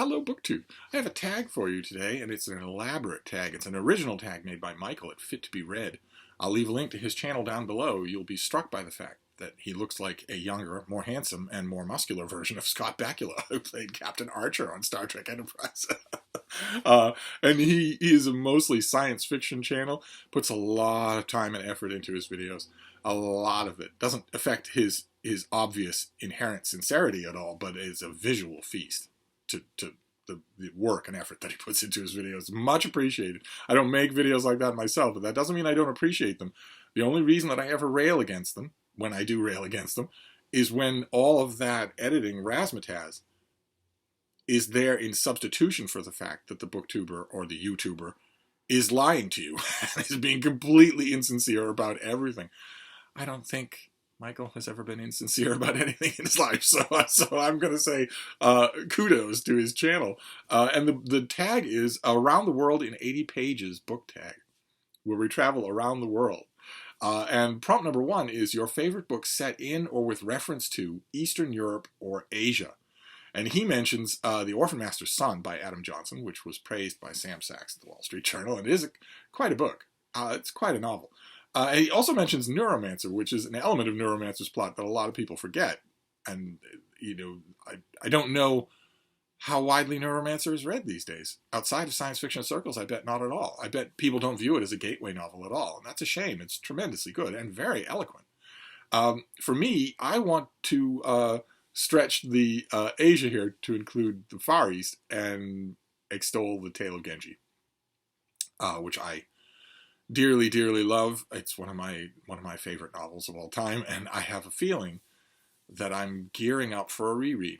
Hello, BookTube. I have a tag for you today, and it's an elaborate tag. It's an original tag made by Michael at Fit to be Read. I'll leave a link to his channel down below. You'll be struck by the fact that he looks like a younger, more handsome, and more muscular version of Scott Bakula, who played Captain Archer on Star Trek Enterprise. And he is a mostly science fiction channel, puts a lot of time and effort into his videos. A lot of it doesn't affect his obvious inherent sincerity at all, but is a visual feast to the work and effort that he puts into his videos. Much appreciated. I don't make videos like that myself, but that doesn't mean I don't appreciate them. The only reason that I ever rail against them, when I do rail against them, is when all of that editing razzmatazz is there in substitution for the fact that the booktuber or the YouTuber is lying to you and is being completely insincere about everything. I don't think Michael has ever been insincere about anything in his life, so I'm going to say kudos to his channel. And the tag is Around the World in 80 Pages book tag, where we travel around the world. And prompt number 1 is your favorite book set in or with reference to Eastern Europe or Asia. And he mentions The Orphan Master's Son by Adam Johnson, which was praised by Sam Sachs at the Wall Street Journal, and it is quite a book. It's quite a novel. And he also mentions Neuromancer, which is an element of Neuromancer's plot that a lot of people forget. And, you know, I don't know how widely Neuromancer is read these days. Outside of science fiction circles, I bet not at all. I bet people don't view it as a gateway novel at all. And that's a shame. It's tremendously good and very eloquent. For me, I want to stretch the Asia here to include the Far East and extol The Tale of Genji, which I dearly, dearly love. It's one of my favorite novels of all time, and I have a feeling that I'm gearing up for a reread.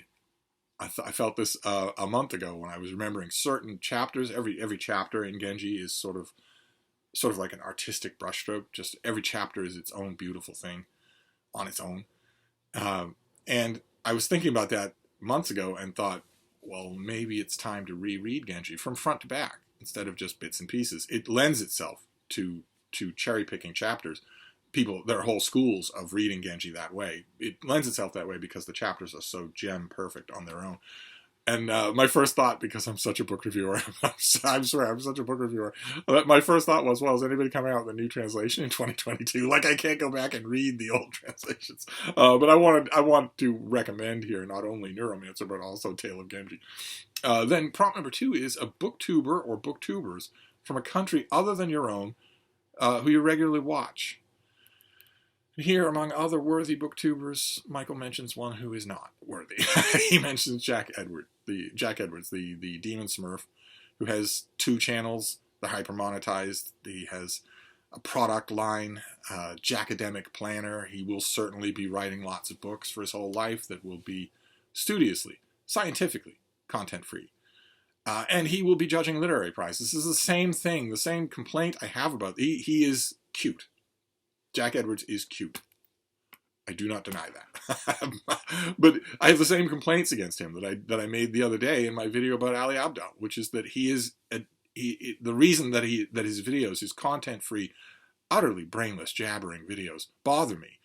I felt this a month ago when I was remembering certain chapters. Every chapter in Genji is sort of like an artistic brushstroke. Just every chapter is its own beautiful thing on its own. And I was thinking about that months ago and thought, well, maybe it's time to reread Genji from front to back instead of just bits and pieces. It lends itself to cherry-picking chapters. There are whole schools of reading Genji that way. It lends itself that way because the chapters are so gem-perfect on their own. And my first thought, because I'm such a book reviewer, I'm sorry, I'm such a book reviewer, my first thought was, well, is anybody coming out with a new translation in 2022? Like, I can't go back and read the old translations. But I want to recommend here not only Neuromancer, but also Tale of Genji. Then prompt number 2 is a booktuber or booktubers from a country other than your own who you regularly watch. Here, among other worthy booktubers, Michael mentions one who is not worthy. He mentions Jack Edwards, the demon smurf, who has 2 channels. They're hyper-monetized. He has a product line, Jackademic Planner. He will certainly be writing lots of books for his whole life that will be studiously, scientifically, content-free. And he will be judging literary prizes. This is the same thing, the same complaint I have about he is cute. Jack Edwards is cute. I do not deny that. But I have the same complaints against him that I made the other day in my video about Ali Abdaal, which is that the reason that his videos, his content-free, utterly brainless, jabbering videos bother me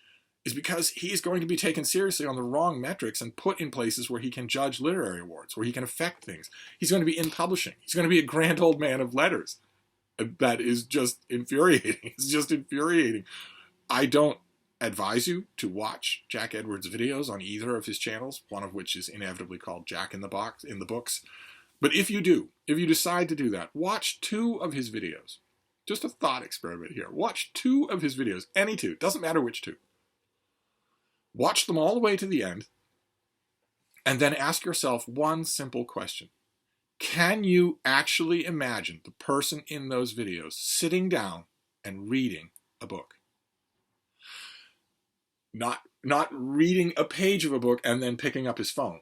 is because he's going to be taken seriously on the wrong metrics and put in places where he can judge literary awards, where he can affect things. He's going to be in publishing. He's going to be a grand old man of letters. That is just infuriating. It's just infuriating. I don't advise you to watch Jack Edwards' videos on either of his channels, one of which is inevitably called Jack in the Books. But if you decide to do that, watch 2 of his videos. Just a thought experiment here. Watch 2 of his videos, any 2, doesn't matter which 2. Watch them all the way to the end, and then ask yourself one simple question. Can you actually imagine the person in those videos sitting down and reading a book? Not reading a page of a book and then picking up his phone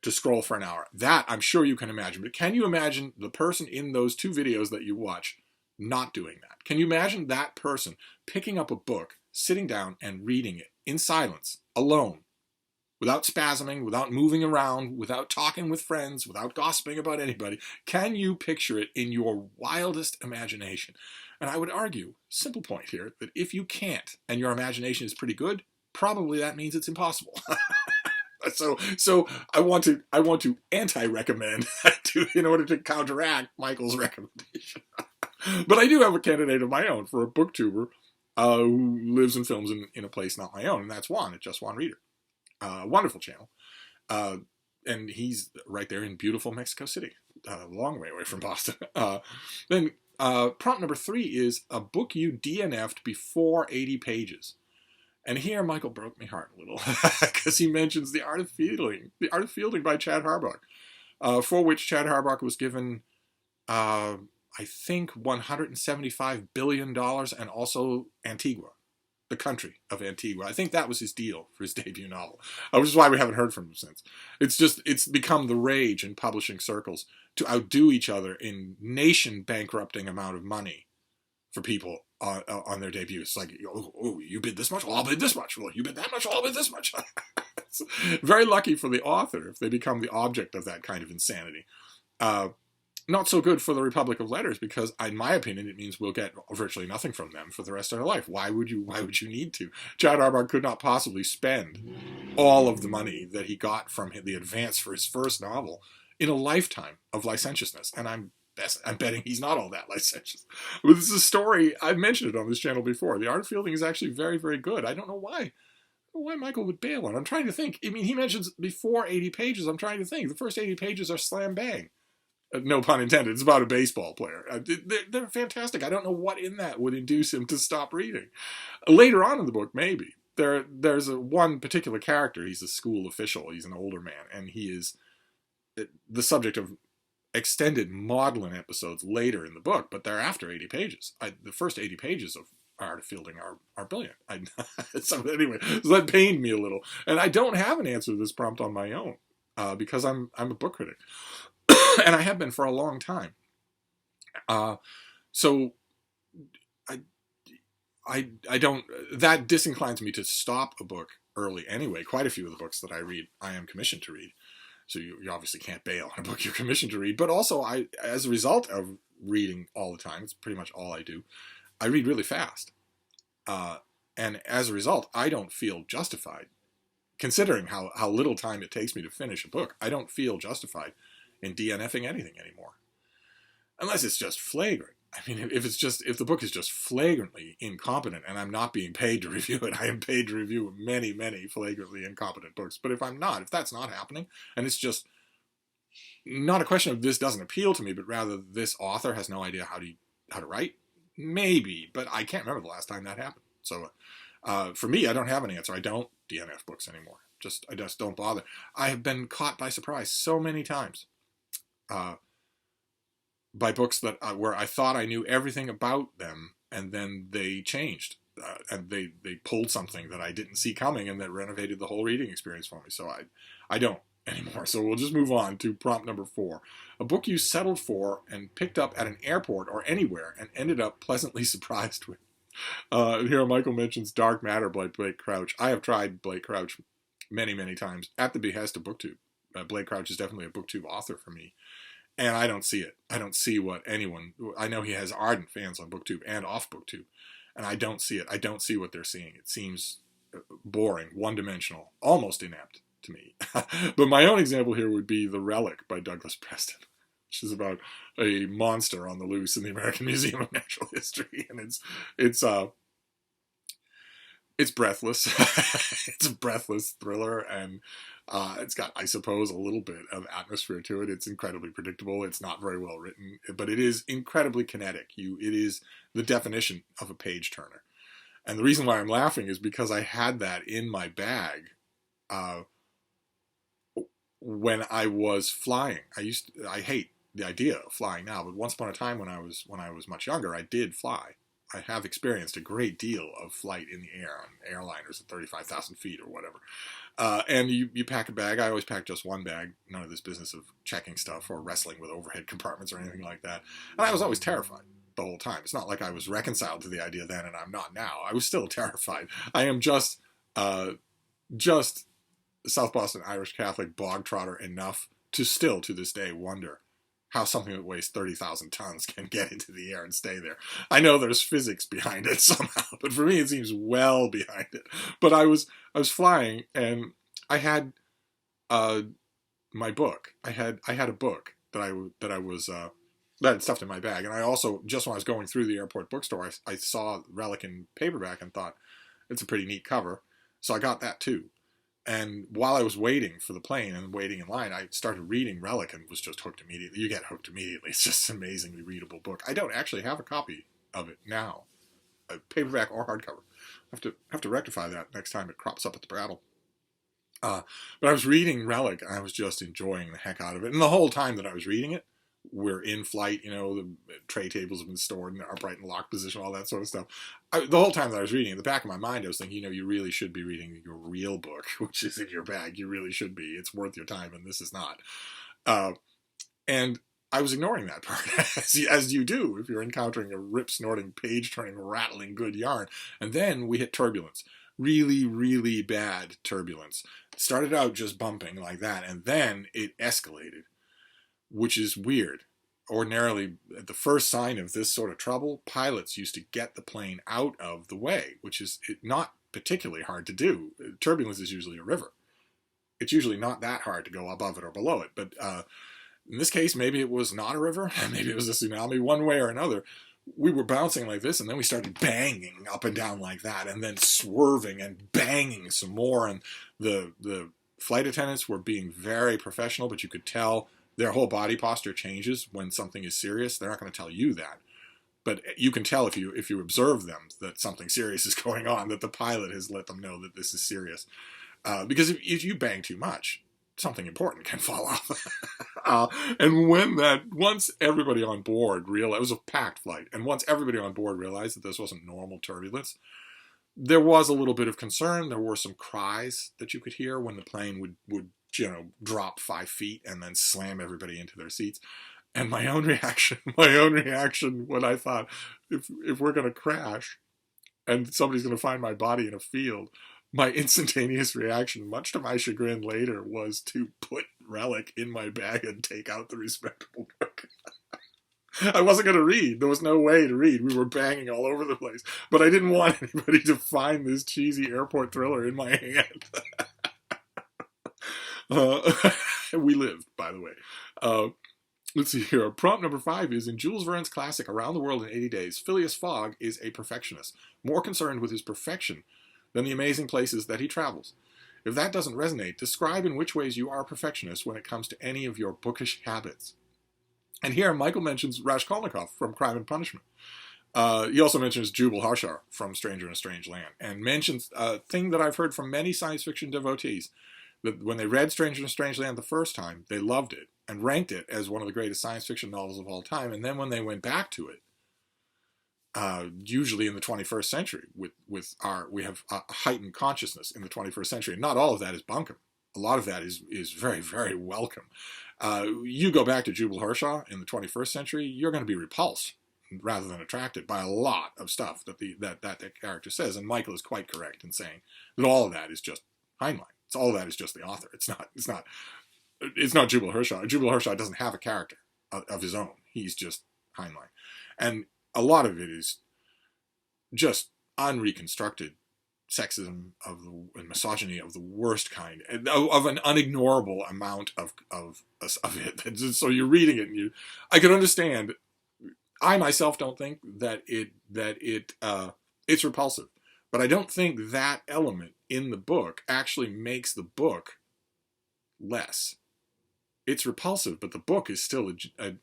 to scroll for an hour. That I'm sure you can imagine. But can you imagine the person in those 2 videos that you watch not doing that? Can you imagine that person picking up a book, sitting down and reading it in silence, alone, without spasming, without moving around, without talking with friends, without gossiping about anybody? Can you picture it in your wildest imagination? And I would argue, simple point here, that if you can't and your imagination is pretty good, probably that means it's impossible. So I want to anti-recommend in order to counteract Michael's recommendation. But I do have a candidate of my own for a booktuber who lives and films in a place not my own, and that's Juan at Just Juan Reader. Wonderful channel. And he's right there in beautiful Mexico City, a long way away from Boston. Then prompt number 3 is a book you DNF'd before 80 pages. And here Michael broke my heart a little because he mentions The Art of Fielding by Chad Harbach, for which Chad Harbach was given, I think, $175 billion, and also Antigua, the country of Antigua. I think that was his deal for his debut novel, which is why we haven't heard from him since. It's become the rage in publishing circles to outdo each other in nation-bankrupting amount of money for people on their debut. It's like, oh, you bid this much? Well, I'll bid this much. Well, you bid that much? Well, I'll bid this much. It's very lucky for the author if they become the object of that kind of insanity. Not so good for the Republic of Letters, because in my opinion it means we'll get virtually nothing from them for the rest of their life. Why would you need to? Chad Harbach could not possibly spend all of the money that he got from the advance for his first novel in a lifetime of licentiousness, and I'm betting he's not all that licentious. But this is a story, I've mentioned it on this channel before. The Art of Fielding is actually very, very good. I don't know why Michael would bail on it. I'm trying to think. I mean, he mentions before 80 pages. I'm trying to think. The first 80 pages are slam bang. No pun intended. It's about a baseball player. They're fantastic. I don't know what in that would induce him to stop reading. Later on in the book, maybe. There's one particular character. He's a school official. He's an older man, and he is the subject of extended maudlin episodes later in the book, but they're after 80 pages. The first 80 pages of Art of Fielding are brilliant. So anyway, so that pained me a little. And I don't have an answer to this prompt on my own, because I'm a book critic. And I have been for a long time. So I don't, that disinclines me to stop a book early anyway. Quite a few of the books that I read, I am commissioned to read. So you obviously can't bail on a book you're commissioned to read. But also, as a result of reading all the time, it's pretty much all I do, I read really fast. And as a result, I don't feel justified. Considering how little time it takes me to finish a book, I don't feel justified in DNFing anything anymore. Unless it's just flagrant. I mean, if the book is just flagrantly incompetent and I'm not being paid to review it, I am paid to review many, many flagrantly incompetent books. But if that's not happening, and it's just not a question of this doesn't appeal to me, but rather this author has no idea how to write, maybe, but I can't remember the last time that happened. So for me, I don't have an answer. I don't DNF books anymore. I just don't bother. I have been caught by surprise so many times. By books that where I thought I knew everything about them, and then they changed, and they pulled something that I didn't see coming, and that renovated the whole reading experience for me. So I don't anymore. So we'll just move on to prompt number 4. A book you settled for and picked up at an airport or anywhere and ended up pleasantly surprised with. Here Michael mentions Dark Matter by Blake Crouch. I have tried Blake Crouch many, many times at the behest of BookTube. Blake Crouch is definitely a BookTube author for me. And I don't see it. I don't see what anyone... I know he has ardent fans on BookTube and off BookTube. And I don't see it. I don't see what they're seeing. It seems boring, one-dimensional, almost inept to me. But my own example here would be The Relic by Douglas Preston, which is about a monster on the loose in the American Museum of Natural History. And it's breathless. It's a breathless thriller, and it's got, I suppose, a little bit of atmosphere to it. It's incredibly predictable. It's not very well written, but it is incredibly kinetic. It is the definition of a page turner. And the reason why I'm laughing is because I had that in my bag when I was flying. I hate the idea of flying now, but once upon a time when I was much younger, I did fly. I have experienced a great deal of flight in the air on airliners at 35,000 feet or whatever. And you pack a bag. I always pack just one bag. None of this business of checking stuff or wrestling with overhead compartments or anything like that. And I was always terrified the whole time. It's not like I was reconciled to the idea then and I'm not now. I was still terrified. I am just South Boston Irish Catholic bog trotter enough to still, to this day, wonder how something that weighs 30,000 tons can get into the air and stay there. I know there's physics behind it somehow, but for me it seems well behind it. But I was flying, and I had my book. I had a book that I had stuffed in my bag, and I also, just when I was going through the airport bookstore, I saw Relic in paperback and thought it's a pretty neat cover, so I got that too. And while I was waiting for the plane and waiting in line, I started reading Relic and was just hooked immediately. You get hooked immediately. It's just an amazingly readable book. I don't actually have a copy of it now, a paperback or hardcover. I have to rectify that next time it crops up at the Brattle. But I was reading Relic, and I was just enjoying the heck out of it. And the whole time that I was reading it, we're in flight, the tray tables have been stored in an upright and locked position, all that sort of stuff. The whole time that I was reading, in the back of my mind, I was thinking, you really should be reading your real book, which is in your bag. You really should be. It's worth your time, and this is not. And I was ignoring that part, as you do if you're encountering a rip-snorting, page-turning, rattling good yarn. And then we hit turbulence. Really, really bad turbulence. It started out just bumping like that, and then it escalated, which is weird. Ordinarily, at the first sign of this sort of trouble, pilots used to get the plane out of the way, which is not particularly hard to do. Turbulence is usually a river. It's usually not that hard to go above it or below it, but in this case, maybe it was not a river, maybe it was a tsunami, one way or another. We were bouncing like this, and then we started banging up and down like that, and then swerving and banging some more, and the flight attendants were being very professional, but you could tell their whole body posture changes when something is serious. They're not going to tell you that, but you can tell if you observe them that something serious is going on, that the pilot has let them know that this is serious. Because if you bang too much, something important can fall off. And once everybody on board realized, it was a packed flight, and once everybody on board realized that this wasn't normal turbulence, there was a little bit of concern. There were some cries that you could hear when the plane would drop 5 feet and then slam everybody into their seats. And my own reaction when I thought, if we're going to crash and somebody's going to find my body in a field, my instantaneous reaction, much to my chagrin later, was to put Relic in my bag and take out the respectable book. I wasn't going to read. There was no way to read. We were banging all over the place. But I didn't want anybody to find this cheesy airport thriller in my hand. We lived, by the way. Let's see here. Prompt number 5 is, in Jules Verne's classic Around the World in 80 Days, Phileas Fogg is a perfectionist, more concerned with his perfection than the amazing places that he travels. If that doesn't resonate, describe in which ways you are a perfectionist when it comes to any of your bookish habits. And here Michael mentions Raskolnikov from Crime and Punishment. He also mentions Jubal Harshar from Stranger in a Strange Land, and mentions a thing that I've heard from many science fiction devotees, that when they read Stranger in a Strange Land the first time, they loved it and ranked it as one of the greatest science fiction novels of all time. And then when they went back to it, usually in the 21st century, we have a heightened consciousness in the 21st century. Not all of that is bunkum. A lot of that is very, very welcome. You go back to Jubal Harshaw in the 21st century, you're going to be repulsed rather than attracted by a lot of stuff that character says. And Michael is quite correct in saying that all of that is just Heinlein. All of that is just the author. It's not Jubal Harshaw. Jubal Harshaw doesn't have a character of his own. He's just Heinlein. And a lot of it is just unreconstructed sexism and misogyny of the worst kind, of an unignorable amount of it. So you're reading it, and I can understand. I myself don't think that it's repulsive, but I don't think that element in the book actually makes the book less. It's repulsive, but the book is still a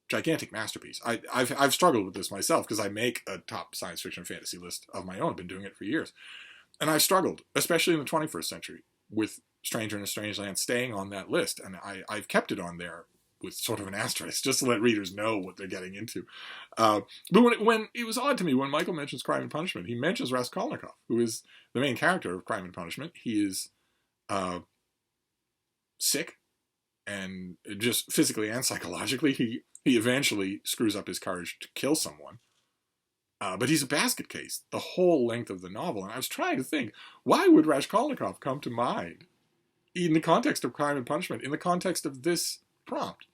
gigantic masterpiece. I've struggled with this myself because I make a top science fiction fantasy list of my own. I've been doing it for years. And I've struggled, especially in the 21st century, with Stranger in a Strange Land staying on that list. And I've kept it on there with sort of an asterisk, just to let readers know what they're getting into. But when it was odd to me, when Michael mentions Crime and Punishment, he mentions Raskolnikov, who is the main character of Crime and Punishment. He is sick, and just physically and psychologically. He eventually screws up his courage to kill someone. But he's a basket case the whole length of the novel. And I was trying to think, why would Raskolnikov come to mind in the context of Crime and Punishment, in the context of this prompt?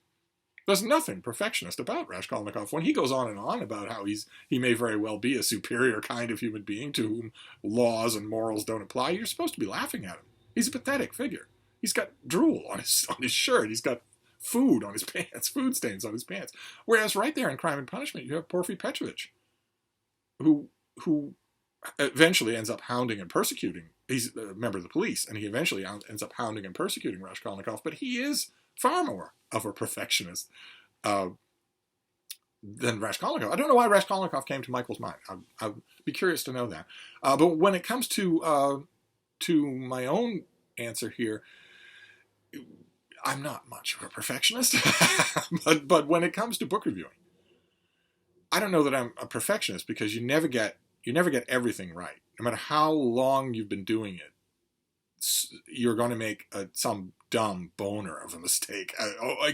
There's nothing perfectionist about Raskolnikov. When he goes on and on about how he may very well be a superior kind of human being to whom laws and morals don't apply, you're supposed to be laughing at him. He's a pathetic figure. He's got drool on his shirt. He's got food on his pants, food stains on his pants. Whereas right there in Crime and Punishment, you have Porfi Petrovich, who eventually ends up hounding and persecuting. He's a member of the police, and he eventually ends up hounding and persecuting Raskolnikov, but he is far more of a perfectionist than Raskolnikov. I don't know why Raskolnikov came to Michael's mind. I'd be curious to know that. But when it comes to my own answer here, I'm not much of a perfectionist. but when it comes to book reviewing, I don't know that I'm a perfectionist, because you never get everything right. No matter how long you've been doing it, you're going to make some dumb boner of a mistake.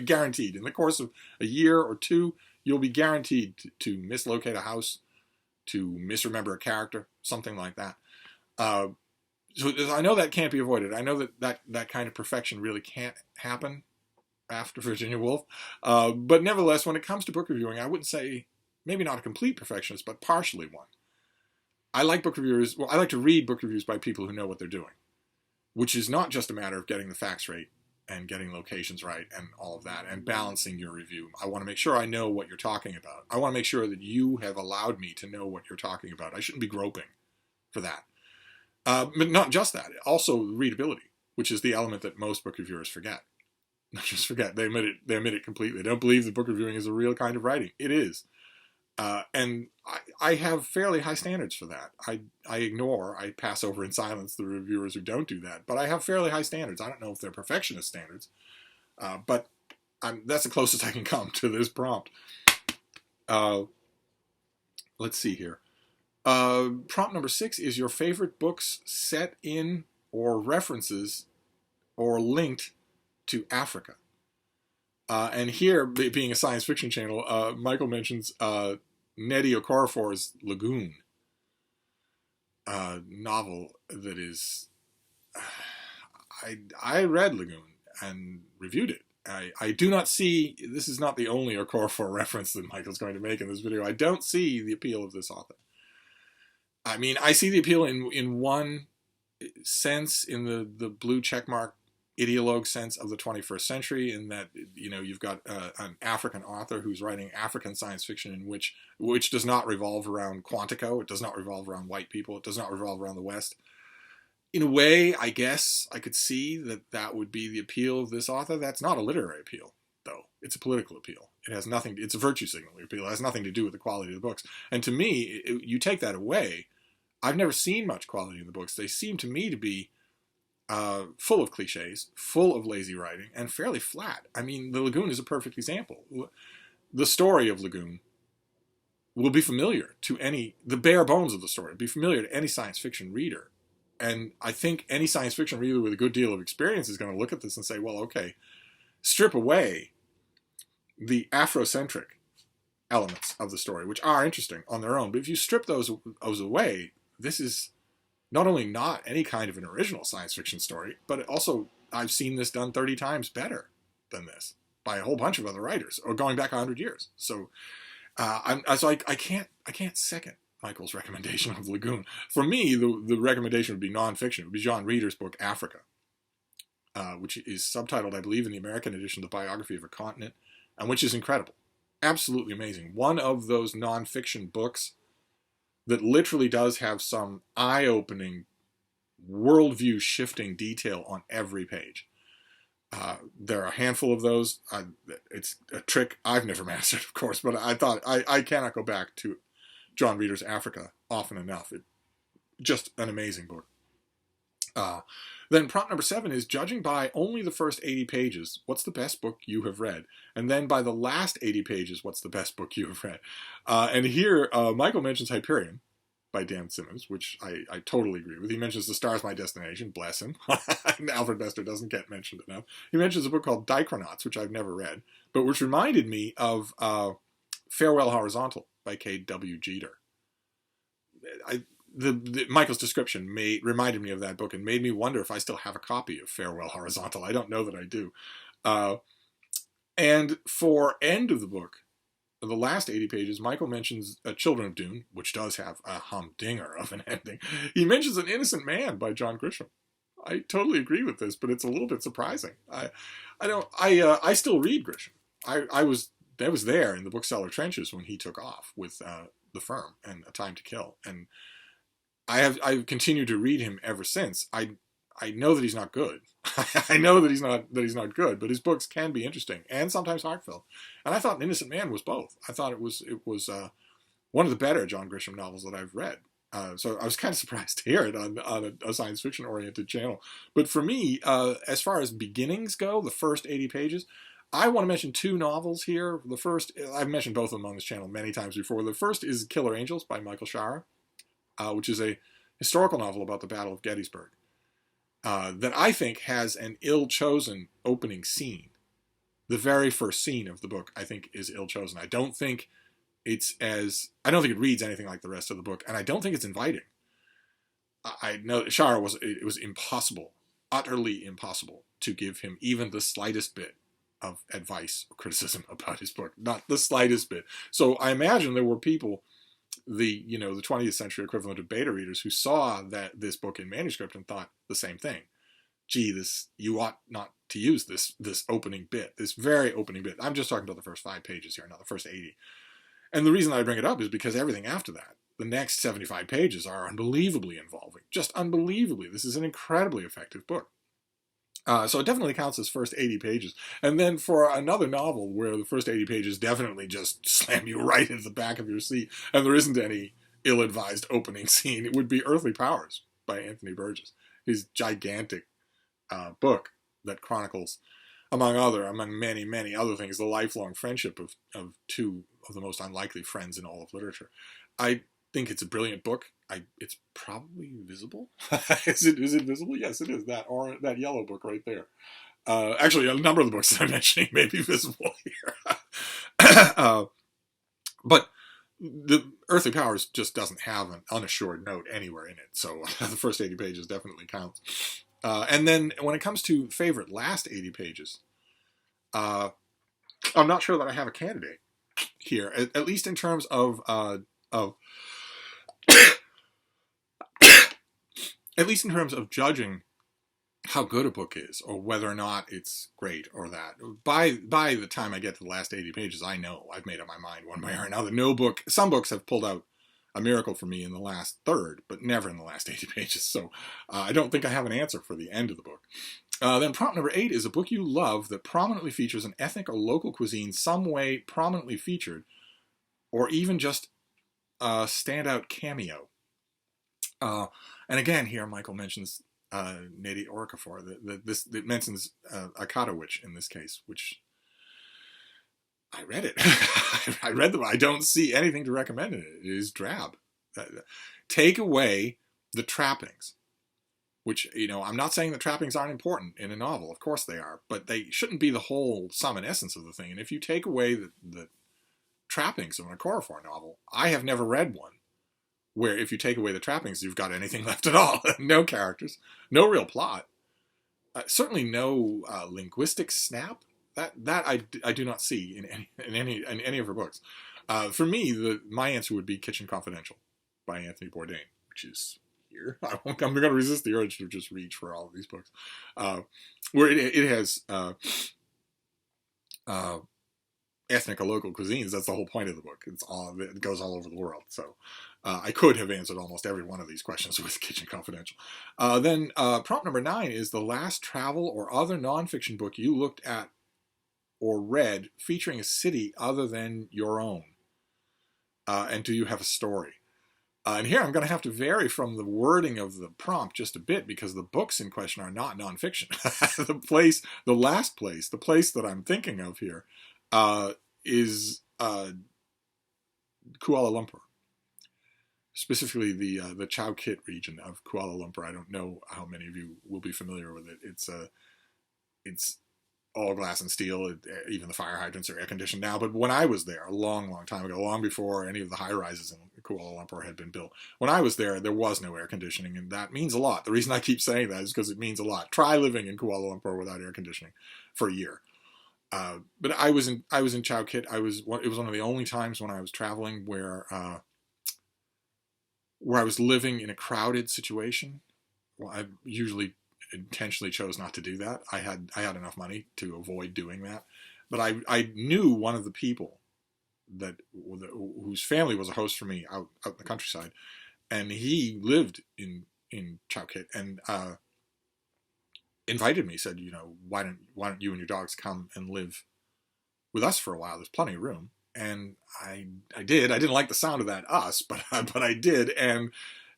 Guaranteed. In the course of a year or two, you'll be guaranteed to mislocate a house, to misremember a character, something like that. So I know that can't be avoided. I know that kind of perfection really can't happen after Virginia Woolf. But nevertheless, when it comes to book reviewing, I wouldn't say, maybe not a complete perfectionist, but partially one. I like book reviewers. Well, I like to read book reviews by people who know what they're doing, which is not just a matter of getting the facts right and getting locations right and all of that and balancing your review. I want to make sure I know what you're talking about. I want to make sure that you have allowed me to know what you're talking about. I shouldn't be groping for that. But not just that. Also readability, which is the element that most book reviewers forget. Not just forget. They admit it completely. They don't believe that book reviewing is a real kind of writing. It is. And I have fairly high standards for that. I pass over in silence the reviewers who don't do that, but I have fairly high standards. I don't know if they're perfectionist standards, but that's the closest I can come to this prompt. Let's see here. Prompt number 6 is your favorite books set in or references or linked to Africa. And here, being a science fiction channel, Michael mentions Nnedi Okorafor's Lagoon, novel that is... I read Lagoon and reviewed it. I do not see... This is not the only Okorafor reference that Michael's going to make in this video. I don't see the appeal of this author. I mean, I see the appeal in one sense, in the blue checkmark ideologue sense of the 21st century, in that, you know, you've got an African author who's writing African science fiction in which does not revolve around Quantico. It does not revolve around white people. It does not revolve around the West. In a way, I guess I could see that would be the appeal of this author. That's not a literary appeal, though. It's a political appeal. It has nothing. It's a virtue signaling appeal. It has nothing to do with the quality of the books. And to me, you take that away, I've never seen much quality in the books. They seem to me to be full of cliches, full of lazy writing, and fairly flat. I mean, The Lagoon is a perfect example. The story of Lagoon will be familiar to the bare bones of the story, will be familiar to any science fiction reader. And I think any science fiction reader with a good deal of experience is going to look at this and say, well, okay, strip away the Afrocentric elements of the story, which are interesting on their own. But if you strip those away, this is not only not any kind of an original science fiction story, but also I've seen this done 30 times better than this by a whole bunch of other writers, or going back 100 years. So I can't second Michael's recommendation of Lagoon. For me, the recommendation would be nonfiction. It would be John Reeder's book Africa, which is subtitled, I believe, in the American edition, The Biography of a Continent, and which is incredible. Absolutely amazing. One of those nonfiction books that literally does have some eye-opening, worldview-shifting detail on every page. There are a handful of those. It's a trick I've never mastered, of course, but I thought I cannot go back to John Reeder's Africa often enough. Just an amazing book. Then prompt number 7 is, judging by only the first 80 pages, what's the best book you have read? And then by the last 80 pages, what's the best book you have read? And here, Michael mentions Hyperion by Dan Simmons, which I totally agree with. He mentions The Star's My Destination, bless him. Alfred Bester doesn't get mentioned enough. He mentions a book called Dichronauts, which I've never read, but which reminded me of Farewell Horizontal by K.W. Jeter. Michael's description reminded me of that book and made me wonder if I still have a copy of Farewell Horizontal. I don't know that I do. And for end of the book, the last 80 pages, Michael mentions Children of Dune, which does have a humdinger of an ending. He mentions An Innocent Man by John Grisham. I totally agree with this, but it's a little bit surprising. I still read Grisham. I was there in the bookseller trenches when he took off with The Firm and A Time to Kill, and I've continued to read him ever since. I know that he's not good. I know that he's not good, but his books can be interesting and sometimes heartfelt. And I thought An Innocent Man was both. I thought it was one of the better John Grisham novels that I've read. So I was kind of surprised to hear it on a science fiction oriented channel. But for me, as far as beginnings go, the first 80 pages, I want to mention two novels here. The first, I've mentioned both of them on this channel many times before. The first is Killer Angels by Michael Shara, which is a historical novel about the Battle of Gettysburg, that I think has an ill-chosen opening scene. The very first scene of the book, I think, is ill-chosen. I don't think it reads anything like the rest of the book, and I don't think it's inviting. I know Shara it was impossible, utterly impossible, to give him even the slightest bit of advice or criticism about his book. Not the slightest bit. So I imagine there were people, the 20th century equivalent of beta readers, who saw this book in manuscript and thought the same thing. Gee, you ought not to use this opening bit, this very opening bit. I'm just talking about the first 5 pages here, not the first 80. And the reason I bring it up is because everything after that, the next 75 pages, are unbelievably involving. Just unbelievably. This is an incredibly effective book. So it definitely counts as first 80 pages. And then for another novel where the first 80 pages definitely just slam you right into the back of your seat, and there isn't any ill-advised opening scene, it would be Earthly Powers by Anthony Burgess. His gigantic book that chronicles, among many, many other things, the lifelong friendship of two of the most unlikely friends in all of literature. I think it's a brilliant book. It's probably visible. Is it visible? Yes, it is. That yellow book right there. Actually, a number of the books that I'm mentioning may be visible here. But the Earthly Powers just doesn't have an unassured note anywhere in it. So the first 80 pages definitely counts. And then when it comes to favorite last 80 pages, I'm not sure that I have a candidate here, at least in terms of at least in terms of judging how good a book is, or whether or not it's great or that. By the time I get to the last 80 pages, I know I've made up my mind one way or another. Some books have pulled out a miracle for me in the last third, but never in the last 80 pages. So I don't think I have an answer for the end of the book. Then prompt number 8 is a book you love that prominently features an ethnic or local cuisine some way prominently featured, or even just a standout cameo. And again, here Michael mentions Nady Okafor. It mentions Akatowicz in this case, which I read it. I read them. I don't see anything to recommend in it. It is drab. Take away the trappings, which, I'm not saying that trappings aren't important in a novel. Of course they are, but they shouldn't be the whole sum and essence of the thing. And if you take away the trappings of an Okafor novel, I have never read one where if you take away the trappings, you've got anything left at all. No characters, no real plot, certainly no linguistic snap. That I do not see in any of her books. For me, my answer would be Kitchen Confidential by Anthony Bourdain, which is here. I'm going to resist the urge to just reach for all of these books, where it has ethnic or local cuisines. That's the whole point of the book. It goes all over the world. So I could have answered almost every one of these questions with Kitchen Confidential. Then prompt number 9 is the last travel or other nonfiction book you looked at or read featuring a city other than your own. And do you have a story? And here I'm going to have to vary from the wording of the prompt just a bit, because the books in question are not nonfiction. The place that I'm thinking of here is Kuala Lumpur. Specifically the Chow Kit region of Kuala Lumpur. I don't know how many of you will be familiar with it. It's all glass and steel. Even the fire hydrants are air conditioned now. But when I was there a long, long time ago, long before any of the high rises in Kuala Lumpur had been built, when I was there was no air conditioning, and that means a lot. The reason I keep saying that is because it means a lot. Try living in Kuala Lumpur without air conditioning for a year. But I was in Chow Kit. It was one of the only times when I was traveling where I was living in a crowded situation. Well, I usually intentionally chose not to do that. I had enough money to avoid doing that, but I knew one of the people whose family was a host for me out in the countryside, and he lived in Chowkit, and invited me. Said, why don't you and your dogs come and live with us for a while? There's plenty of room. And I did. I didn't like the sound of that us, but I did, and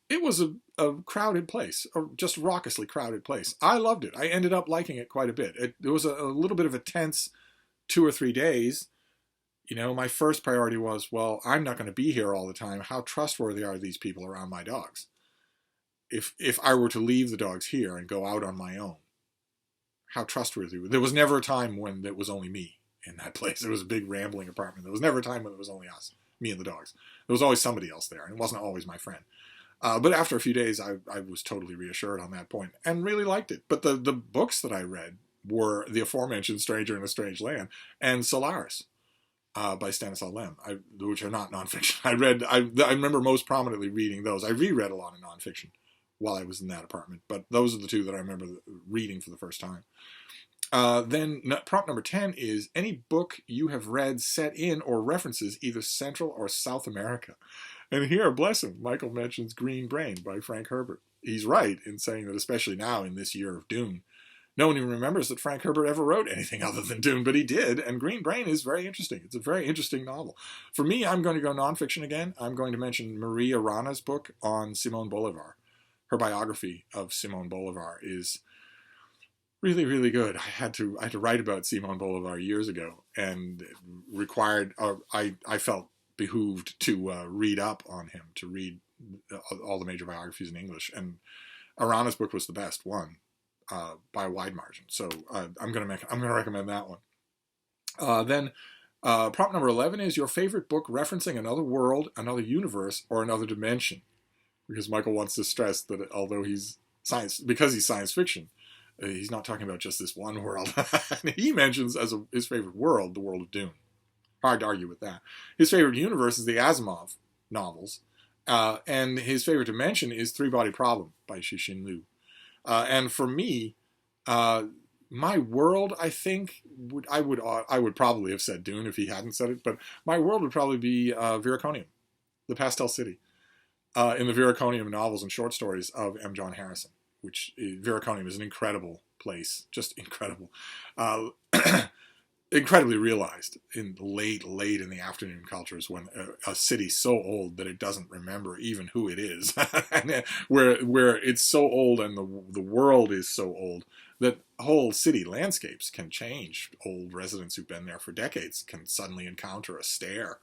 it was a crowded place, a just raucously crowded place. I loved it. I ended up liking it quite a bit. It was a little bit of a tense 2 or 3 days. My first priority was, well, I'm not going to be here all the time. How trustworthy are these people around my dogs? If I were to leave the dogs here and go out on my own, how trustworthy? There was never a time when it was only me in that place. It was a big rambling apartment. There was never a time when it was only us, me and the dogs. There was always somebody else there, and it wasn't always my friend. But after a few days, I was totally reassured on that point and really liked it. But the books that I read were the aforementioned Stranger in a Strange Land and Solaris by Stanislaw Lem, which are not nonfiction. I remember most prominently reading those. I reread a lot of nonfiction while I was in that apartment, but those are the two that I remember reading for the first time. Then prompt number 10 is any book you have read set in or references either Central or South America. And here, bless him, Michael mentions Green Brain by Frank Herbert. He's right in saying that, especially now in this year of Dune, no one even remembers that Frank Herbert ever wrote anything other than Dune, but he did, and Green Brain is very interesting. It's a very interesting novel. For me, I'm going to go nonfiction again. I'm going to mention Maria Rana's book on Simón Bolívar. Her biography of Simón Bolívar is really, really good. I had to write about Simón Bolívar years ago, and I felt behooved to read up on him, to read all the major biographies in English, and Arana's book was the best one by a wide margin. So I'm going to recommend that one. Then prompt number 11 is your favorite book referencing another world, another universe, or another dimension. Because Michael wants to stress that although he's science fiction, he's not talking about just this one world. He mentions as his favorite world, the world of Dune. Hard to argue with that. His favorite universe is the Asimov novels, and his favorite dimension is Three Body Problem by Cixin Liu. And for me, my world, I think, I would probably have said Dune if he hadn't said it, but my world would probably be Viraconium, the Pastel City, in the Viraconium novels and short stories of M. John Harrison, which Viraconium is an incredible place, just incredible. Incredibly realized in late in the afternoon cultures, when a city so old that it doesn't remember even who it is, where it's so old and the world is so old that whole city landscapes can change. Old residents who've been there for decades can suddenly encounter a stare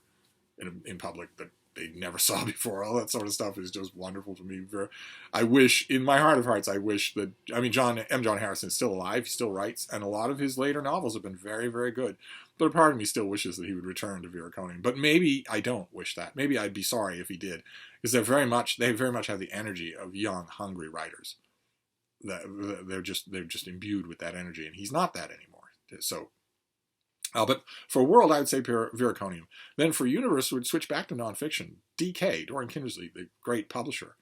in public that they never saw before. All that sort of stuff is just wonderful to me. I wish, in my heart of hearts, I wish that, M. John Harrison is still alive, he still writes, and a lot of his later novels have been very, very good. But a part of me still wishes that he would return to Viraconium. But maybe I don't wish that. Maybe I'd be sorry if he did, because they very much have the energy of young, hungry writers. They're just imbued with that energy, and he's not that anymore. So. But for world, I would say Viraconium. Then for universe, we'd switch back to nonfiction. DK, Dorian Kindersley, the great publisher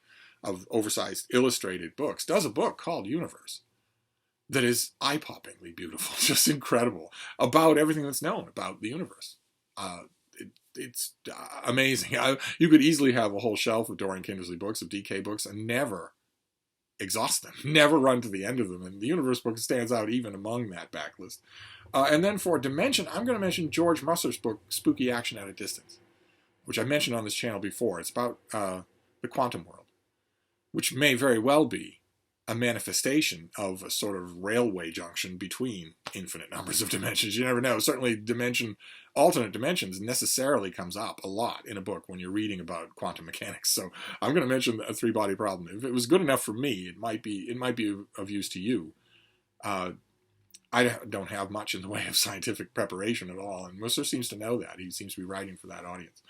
of oversized illustrated books, does a book called Universe that is eye-poppingly beautiful, just incredible, about everything that's known about the universe. It's amazing. You could easily have a whole shelf of Dorian Kindersley books, of DK books, and never exhaust them, never run to the end of them. And the universe book stands out even among that backlist. And then for dimension, I'm going to mention George Musser's book, Spooky Action at a Distance, which I mentioned on this channel before. It's about the quantum world, which may very well be a manifestation of a sort of railway junction between infinite numbers of dimensions. You never know. Certainly alternate dimensions necessarily comes up a lot in a book when you're reading about quantum mechanics. So I'm going to mention a three-body problem. If it was good enough for me, it might be of use to you. I don't have much in the way of scientific preparation at all, and Musser seems to know that. He seems to be writing for that audience.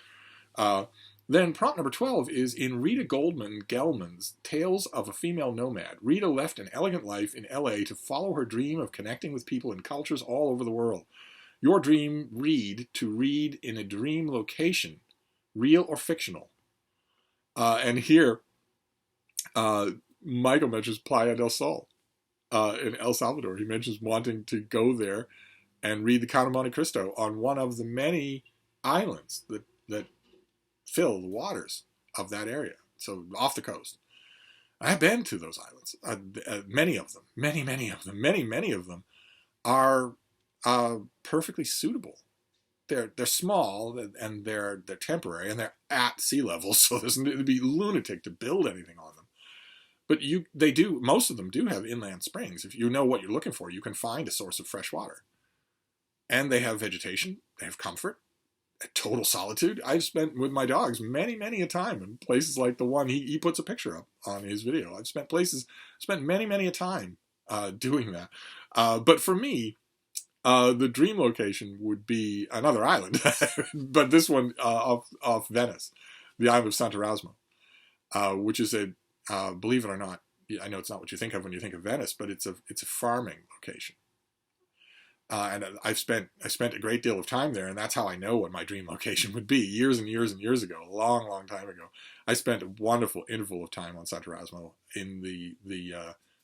Then prompt number 12 is in Rita Goldman-Gelman's Tales of a Female Nomad. Rita left an elegant life in L.A. to follow her dream of connecting with people in cultures all over the world. Your dream, to read in a dream location, real or fictional. And here, Michael mentions Playa del Sol. in El Salvador. He mentions wanting to go there and read the Count of Monte Cristo on one of the many islands that fill the waters of that area, so off the coast. I've been to those islands. Many of them, many of them, many of them are perfectly suitable. They're small and they're temporary and they're at sea level, so it'd be lunatic to build anything on them. But most of them do have inland springs. If you know what you're looking for, you can find a source of fresh water. And they have vegetation, they have comfort, total solitude. I've spent with my dogs many a time in places like the one he puts a picture up on his video. I've spent many a time doing that. But for me, the dream location would be another island, but this one off Venice, the island of Sant'Erasmo, which is believe it or not, I know it's not what you think of when you think of Venice, but it's a farming location. And I spent a great deal of time there, and that's how I know what my dream location would be. Years and years and years ago, a long time ago, I spent a wonderful interval of time on Sant'Erasmo in the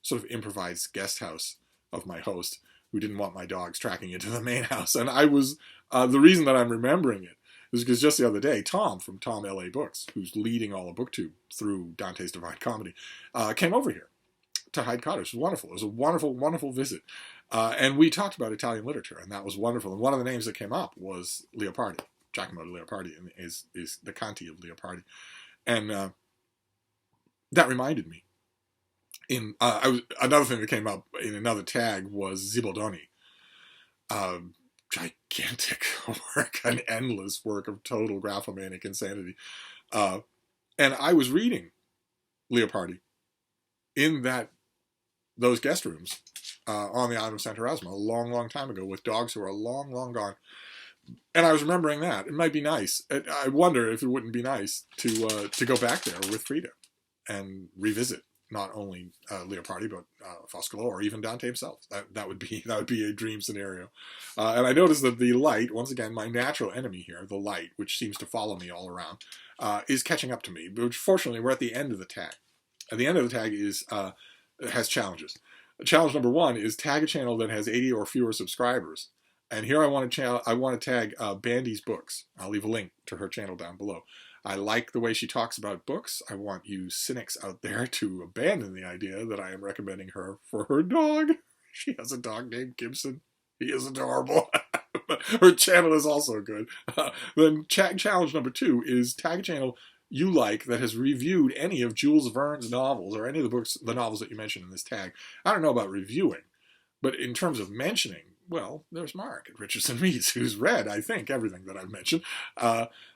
sort of improvised guest house of my host, who didn't want my dogs tracking into the main house. And I was the reason that I'm remembering it is because just the other day, Tom from Tom LA Books, who's leading all of BookTube through Dante's Divine Comedy, came over here to Hyde Cottage. It was wonderful. It was a wonderful visit. And we talked about Italian literature, and that was wonderful. And one of the names that came up was Leopardi, Giacomo Leopardi, and is the Conti of Leopardi. And that reminded me. Another thing that came up in another tag was Zibaldoni. Gigantic work, an endless work of total graphomanic insanity. And I was reading Leopardi in those guest rooms on the island of Sant'Erasmo a long time ago with dogs who are long gone. And I was remembering that. It might be nice. I wonder if it wouldn't be nice to go back there with Frida and revisit not only Leopardi, but Foscolo, or even Dante himself. That would be a dream scenario. And I noticed that the light, once again, my natural enemy here, the light, which seems to follow me all around, is catching up to me. But fortunately, we're at the end of the tag. At the end of the tag has challenges. Challenge number 1 is tag a channel that has 80 or fewer subscribers. And here I want to tag Bandy's Books. I'll leave a link to her channel down below. I like the way she talks about books. I want you cynics out there to abandon the idea that I am recommending her for her dog. She has a dog named Gibson. He is adorable. But her channel is also good. Then challenge number 2 is tag a channel you like that has reviewed any of Jules Verne's novels or any of the novels that you mentioned in this tag. I don't know about reviewing, but in terms of mentioning, well, there's Mark at Richardson Reads, who's read, I think, everything that I've mentioned.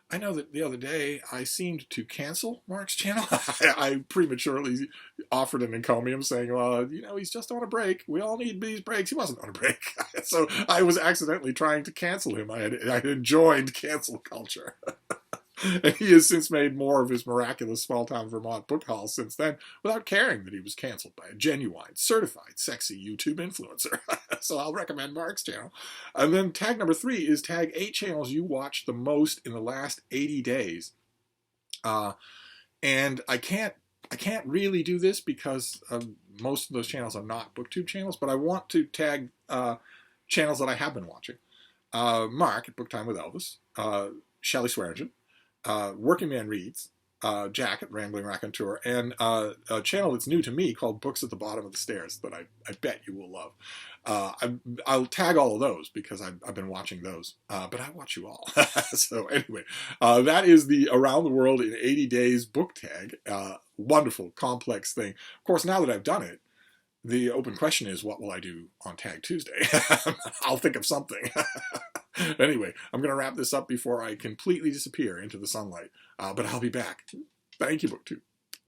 I know that the other day I seemed to cancel Mark's channel. I prematurely offered an encomium saying, well, he's just on a break. We all need these breaks. He wasn't on a break. So I was accidentally trying to cancel him. I had joined cancel culture. And he has since made more of his miraculous small-town Vermont book haul since then without caring that he was canceled by a genuine, certified, sexy YouTube influencer. So I'll recommend Mark's channel. And then tag number 3 is tag 8 channels you watched the most in the last 80 days. And I can't really do this because most of those channels are not BookTube channels, but I want to tag channels that I have been watching. Mark at Book Time with Elvis, Shelley Swearingen, Working Man Reads, Jack at Rambling Raconteur, and a channel that's new to me called Books at the Bottom of the Stairs that I bet you will love. I'll tag all of those because I've been watching those, but I watch you all. So anyway, that is the Around the World in 80 Days book tag. Wonderful, complex thing. Of course, now that I've done it, the open question is, what will I do on Tag Tuesday? I'll think of something. Anyway, I'm going to wrap this up before I completely disappear into the sunlight. But I'll be back. Thank you, BookTube.